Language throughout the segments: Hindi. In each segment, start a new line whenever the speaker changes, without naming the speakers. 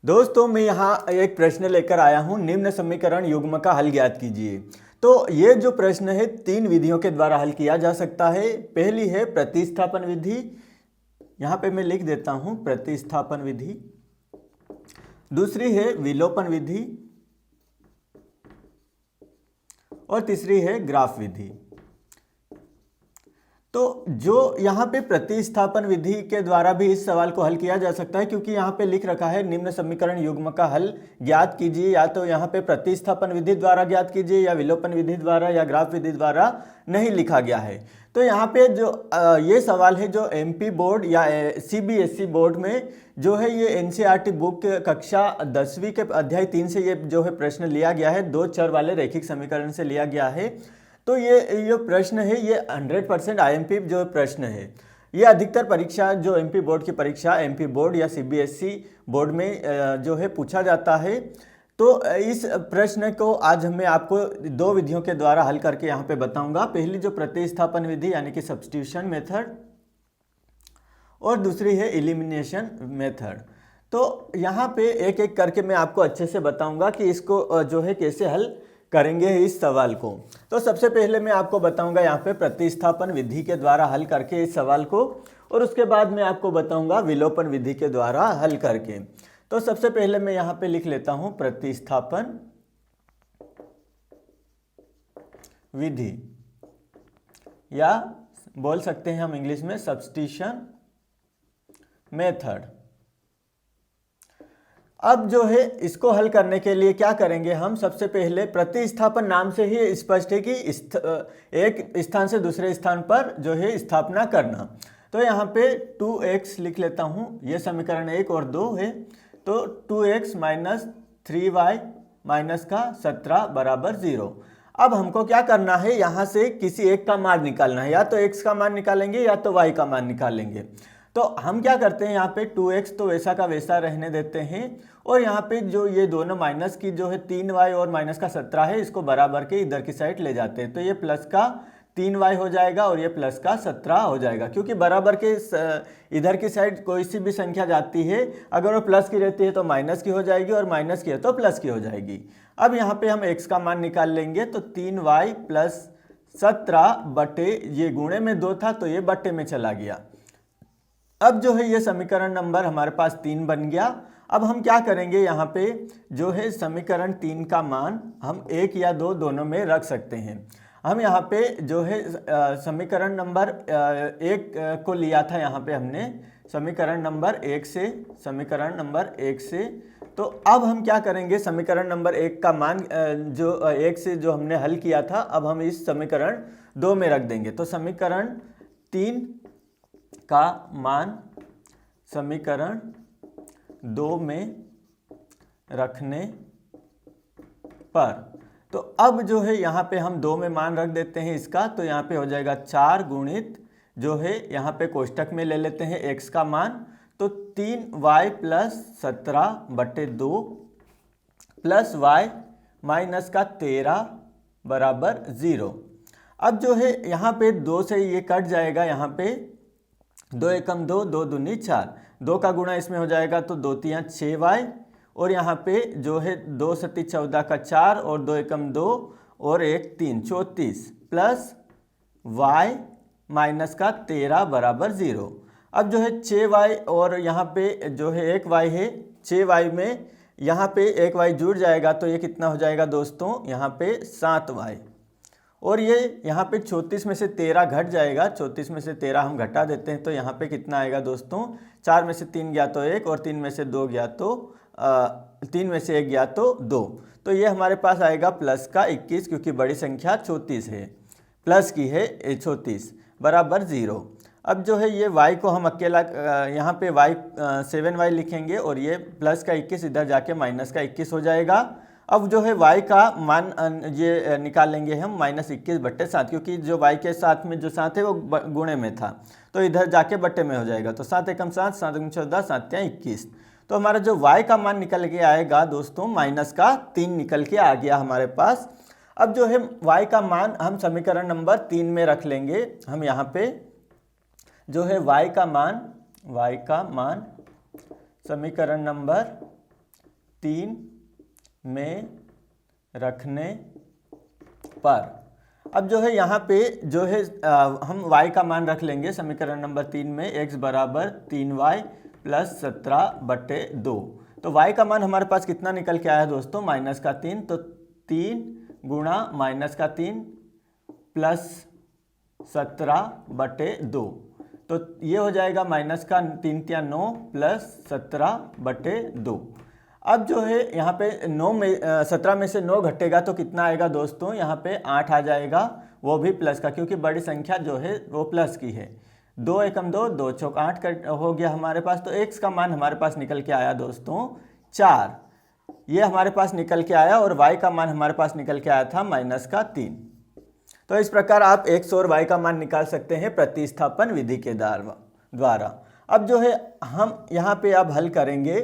दोस्तों मैं यहाँ एक प्रश्न लेकर आया हूँ। निम्न समीकरण युग्म का हल ज्ञात कीजिए। तो ये जो प्रश्न है 3 विधियों के द्वारा हल किया जा सकता है। पहली है प्रतिस्थापन विधि, यहाँ पे मैं लिख देता हूँ प्रतिस्थापन विधि। दूसरी है विलोपन विधि और तीसरी है ग्राफ विधि। तो जो यहाँ पे प्रतिस्थापन विधि के द्वारा भी इस सवाल को हल किया जा सकता है, क्योंकि यहाँ पे लिख रखा है निम्न समीकरण युग्म का हल ज्ञात कीजिए। या तो यहाँ पे प्रतिस्थापन विधि द्वारा ज्ञात कीजिए या विलोपन विधि द्वारा या ग्राफ विधि द्वारा नहीं लिखा गया है। तो यहाँ पे जो ये सवाल है जो एमपी बोर्ड या सीबीएसई बोर्ड में जो है ये एनसीईआरटी बुक कक्षा 10वीं के अध्याय 3 से ये जो है प्रश्न लिया गया है, 2 चर वाले रैखिक समीकरण से लिया गया है। तो ये प्रश्न है ये 100% आईएमपी जो प्रश्न है, ये अधिकतर परीक्षा जो एमपी बोर्ड की परीक्षा एमपी बोर्ड या सीबीएसई बोर्ड में जो है पूछा जाता है। तो इस प्रश्न को आज मैं आपको 2 विधियों के द्वारा हल करके यहाँ पे बताऊंगा। पहली जो प्रतिस्थापन विधि यानी कि सब्स्टिट्यूशन मेथड और दूसरी है एलिमिनेशन मेथड। तो यहाँ पे एक एक करके मैं आपको अच्छे से बताऊंगा कि इसको जो है कैसे हल करेंगे इस सवाल को। तो सबसे पहले मैं आपको बताऊंगा यहाँ पे प्रतिस्थापन विधि के द्वारा हल करके इस सवाल को, और उसके बाद मैं आपको बताऊंगा विलोपन विधि के द्वारा हल करके। तो सबसे पहले मैं यहाँ पे लिख लेता हूँ प्रतिस्थापन विधि, या बोल सकते हैं हम इंग्लिश में सब्स्टिट्यूशन मेथड। अब जो है इसको हल करने के लिए क्या करेंगे हम, सबसे पहले प्रतिस्थापन नाम से ही स्पष्ट है कि एक स्थान से दूसरे स्थान पर जो है स्थापना करना। तो यहाँ पे 2x लिख लेता हूँ, ये समीकरण 1 और 2 है। तो 2x माइनस 3y माइनस का 17 बराबर 0। अब हमको क्या करना है, यहाँ से किसी एक का मान निकालना है, या तो x का मान निकालेंगे या तो y का मान निकालेंगे। तो हम क्या करते हैं, यहाँ पे 2x तो वैसा का वैसा रहने देते हैं, और यहाँ पे जो ये दोनों माइनस की जो है 3y और माइनस का 17 है, इसको बराबर के इधर की साइड ले जाते हैं। तो ये प्लस का 3y हो जाएगा और ये प्लस का 17 हो जाएगा, क्योंकि बराबर के इधर की साइड कोई सी भी संख्या जाती है, अगर वो प्लस की रहती है तो माइनस की हो जाएगी और माइनस की है तो प्लस की हो जाएगी। अब यहाँ पे हम x का मान निकाल लेंगे, तो 3y प्लस 17 बटे ये गुणे में 2 था तो ये बटे में चला गया। अब जो है ये समीकरण नंबर हमारे पास 3 बन गया। अब हम क्या करेंगे, यहाँ पे जो है समीकरण 3 का मान हम 1 या 2 दोनों में रख सकते हैं। हम यहाँ पे जो है समीकरण नंबर 1 को लिया था, यहाँ पे हमने समीकरण नंबर 1 से, समीकरण नंबर 1 से। तो अब हम क्या करेंगे, समीकरण नंबर 1 का मान जो 1 से जो हमने हल किया था, अब हम इस समीकरण 2 में रख देंगे। तो समीकरण 3 का मान समीकरण 2 में रखने पर, तो अब जो है यहाँ पे हम 2 में मान रख देते हैं इसका, तो यहाँ पे हो जाएगा 4 गुणित जो है यहाँ पे कोष्टक में ले लेते हैं x का मान, तो 3y प्लस 17 बटे 2 प्लस y माइनस का 13 बराबर 0। अब जो है यहाँ पे 2 से ये कट जाएगा, यहाँ पे 2 एकम 2, 2 दूनी 4, 2 का गुणा इसमें हो जाएगा तो 2 तियां 6y, और यहाँ पे जो है 2 सती 14 का 4 और 2 एकम 2 और 1 3 34 प्लस y माइनस का 13 बराबर 0। अब जो है 6y और यहाँ पे जो है 1y है, 6y में यहाँ पे 1y जुड़ जाएगा तो ये कितना हो जाएगा दोस्तों, यहाँ पे 7y, और ये यहाँ पे 34 में से 13 घट जाएगा, 34 में से 13 हम घटा देते हैं तो यहाँ पे कितना आएगा दोस्तों, 4 में से 3 गया तो 1 और 3 में से 2 गया तो 3 में से 1 गया तो 2। तो ये हमारे पास आएगा प्लस का 21, क्योंकि बड़ी संख्या 34 है, प्लस की है 34 बराबर 0। अब जो है ये y को हम अकेला यहाँ पे y 7y लिखेंगे, और ये प्लस का 21 इधर जाके माइनस का 21 हो जाएगा। अब जो है y का मान ये निकालेंगे हम माइनस 21 बट्टे 7, क्योंकि जो y के साथ में जो 7 है वो गुणे में था, तो इधर जाके बट्टे में हो जाएगा। तो 7 एकम 7, 7 एकम 14, 7 तियां 21। तो हमारा जो y का मान निकल के आएगा दोस्तों, माइनस का 3 निकल के आ गया हमारे पास। अब जो है y का मान हम समीकरण नंबर 3 में रख लेंगे। हम यहाँ पे जो है y का मान समीकरण नंबर 3 में रखने पर। अब जो है यहाँ पे जो है हम y का मान रख लेंगे समीकरण नंबर 3 में, x बराबर 3y प्लस 17/2। तो y का मान हमारे पास कितना निकल के आया दोस्तों, -3। तो 3 गुणा -3 प्लस 17/2, तो ये हो जाएगा -3 × 9 प्लस 17/2। अब जो है यहाँ पे 17 में से 9 घटेगा तो कितना आएगा दोस्तों, यहाँ पे 8 आ जाएगा, वो भी प्लस का, क्योंकि बड़ी संख्या जो है वो प्लस की है। 2 एकम 2, 2 चौक 8 का हो गया हमारे पास। तो x का मान हमारे पास निकल के आया दोस्तों 4, ये हमारे पास निकल के आया, और y का मान हमारे पास निकल के आया था -3। तो इस प्रकार आप x और y का मान निकाल सकते हैं प्रतिस्थापन विधि के द्वारा। अब जो है हम यहाँ पे अब हल करेंगे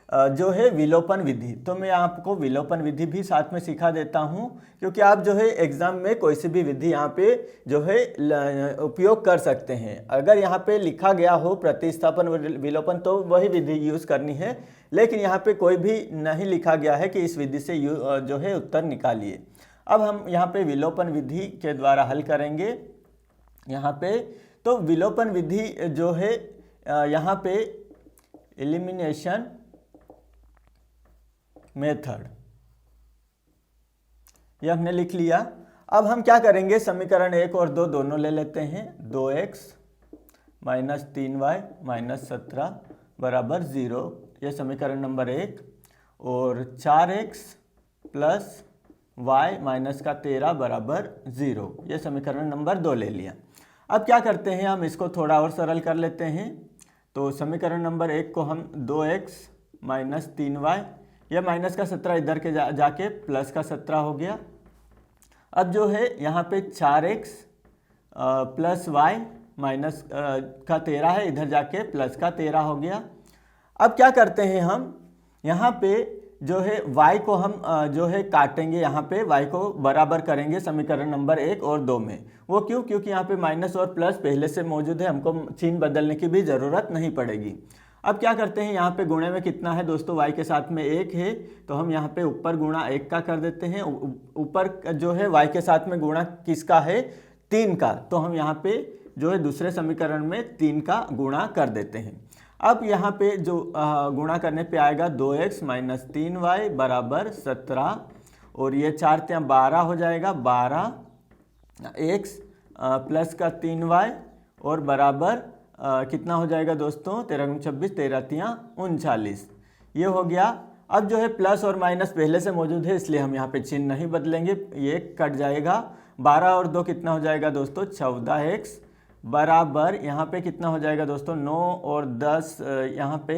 जो है विलोपन विधि। तो मैं आपको विलोपन विधि भी साथ में सिखा देता हूँ, क्योंकि आप जो है एग्जाम में कोई सी भी विधि यहाँ पे जो है उपयोग कर सकते हैं। अगर यहाँ पे लिखा गया हो प्रतिस्थापन विलोपन तो वही विधि यूज़ करनी है, लेकिन यहाँ पे कोई भी नहीं लिखा गया है कि इस विधि से जो है उत्तर निकालिए। अब हम यहाँ पे विलोपन विधि के द्वारा हल करेंगे यहाँ पे। तो विलोपन विधि जो है यहाँ पे एलिमिनेशन मेथड, ये हमने लिख लिया। अब हम क्या करेंगे, समीकरण 1 और 2 दोनों ले लेते हैं। 2x माइनस 3y माइनस 17 बराबर 0, ये समीकरण नंबर 1, और 4x प्लस y माइनस का 13 बराबर 0, ये समीकरण नंबर 2 ले लिया। अब क्या करते हैं, हम इसको थोड़ा और सरल कर लेते हैं। तो समीकरण नंबर 1 को हम 2x माइनस 3y, यह माइनस का 17 इधर के जाके प्लस का 17 हो गया। अब जो है यहाँ पे 4x प्लस y माइनस का 13 है, इधर जाके प्लस का 13 हो गया। अब क्या करते हैं, हम यहाँ पे जो है y को हम जो है काटेंगे, यहाँ पे y को बराबर करेंगे समीकरण नंबर 1 और 2 में। वो क्यों, क्योंकि यहाँ पे माइनस और प्लस पहले से मौजूद है, हमको चिन्ह बदलने की भी ज़रूरत नहीं पड़ेगी। अब क्या करते हैं, यहाँ पे गुणे में कितना है दोस्तों, y के साथ में 1 है, तो हम यहाँ पे ऊपर गुणा 1 का कर देते हैं। ऊपर जो है y के साथ में गुणा किसका है, 3 का, तो हम यहाँ पे जो है दूसरे समीकरण में 3 का गुणा कर देते हैं। अब यहाँ पे जो गुणा करने पे आएगा 2x माइनस 3y बराबर 17, और ये 4 × 12 हो जाएगा, 12x प्लस का 3y और बराबर कितना हो जाएगा दोस्तों, 13 × 26, 13 × 39, ये हो गया। अब जो है प्लस और माइनस पहले से मौजूद है, इसलिए हम यहाँ पे चिन्ह नहीं बदलेंगे, ये कट जाएगा। 12 और 2 कितना हो जाएगा दोस्तों, 14x बराबर यहाँ पे कितना हो जाएगा दोस्तों, 9 और 10 यहाँ पे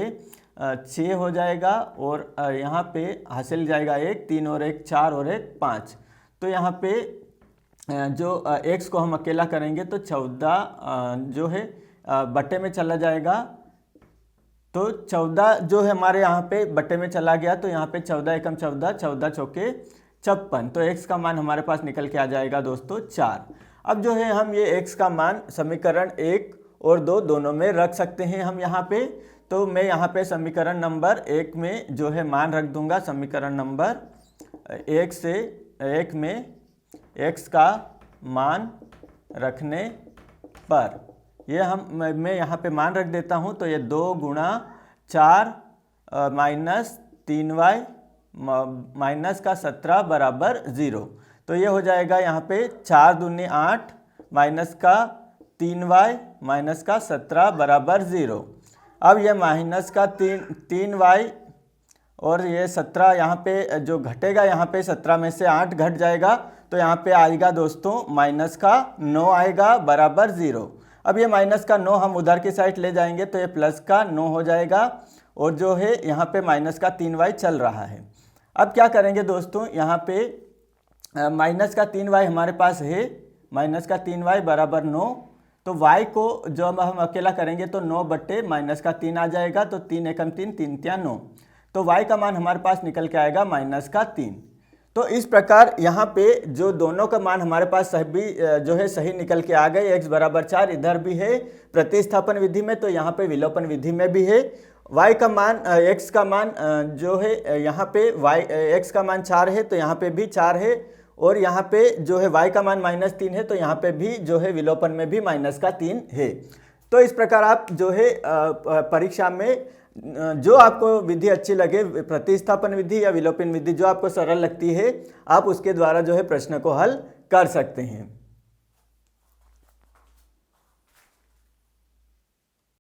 6 हो जाएगा, और यहाँ पे हासिल जाएगा 1, 3 और 1 4 और 1 5। तो यहाँ पे जो x को हम अकेला करेंगे तो 14 जो है बट्टे में चला जाएगा, तो 14 जो है हमारे यहाँ पे बट्टे में चला गया, तो यहाँ पे 14 एकम 14, 14 चौके 56, तो x का मान हमारे पास निकल के आ जाएगा दोस्तों 4। अब जो है हम ये x का मान समीकरण 1 और 2 दोनों में रख सकते हैं हम यहाँ पे। तो मैं यहाँ पे समीकरण नंबर 1 में जो है मान रख दूंगा, समीकरण नंबर 1 में x का मान रखने पर ये मैं यहाँ पे मान रख देता हूँ, तो ये 2 गुणा 4 माइनस 3y माइनस का 17 बराबर 0, तो ये हो जाएगा यहाँ पे 4 दूनी 8 माइनस का 3y माइनस का 17 बराबर 0। अब ये माइनस का 3y और ये 17 यहाँ पे जो घटेगा, यहाँ पे 17 में से 8 घट जाएगा, तो यहाँ पे आएगा दोस्तों माइनस का 9 आएगा बराबर 0। अब ये माइनस का 9 हम उधर की साइड ले जाएंगे, तो ये प्लस का 9 हो जाएगा, और जो है यहाँ पे माइनस का 3y चल रहा है। अब क्या करेंगे दोस्तों, यहाँ पे माइनस का 3y हमारे पास है, माइनस का 3y बराबर 9, तो y को जब हम अकेला करेंगे तो 9 बट्टे माइनस का 3 आ जाएगा, तो 3 एकम 3, 3 × 9, तो y का मान हमारे पास निकल के आएगा माइनस का 3। तो इस प्रकार यहाँ पे जो दोनों का मान हमारे पास सभी जो है सही निकल के आ गए। x बराबर 4 इधर भी है प्रतिस्थापन विधि में, तो यहाँ पे विलोपन विधि में भी है, y का मान x का मान जो है यहाँ पे x का मान 4 है तो यहाँ पे भी 4 है, और यहाँ पे जो है y का मान -3 है तो यहाँ पे भी जो है विलोपन में भी -3 है। तो इस प्रकार आप जो है परीक्षा में जो आपको विधि अच्छी लगे, प्रतिस्थापन विधि या विलोपन विधि, जो आपको सरल लगती है, आप उसके द्वारा जो है प्रश्न को हल कर सकते हैं।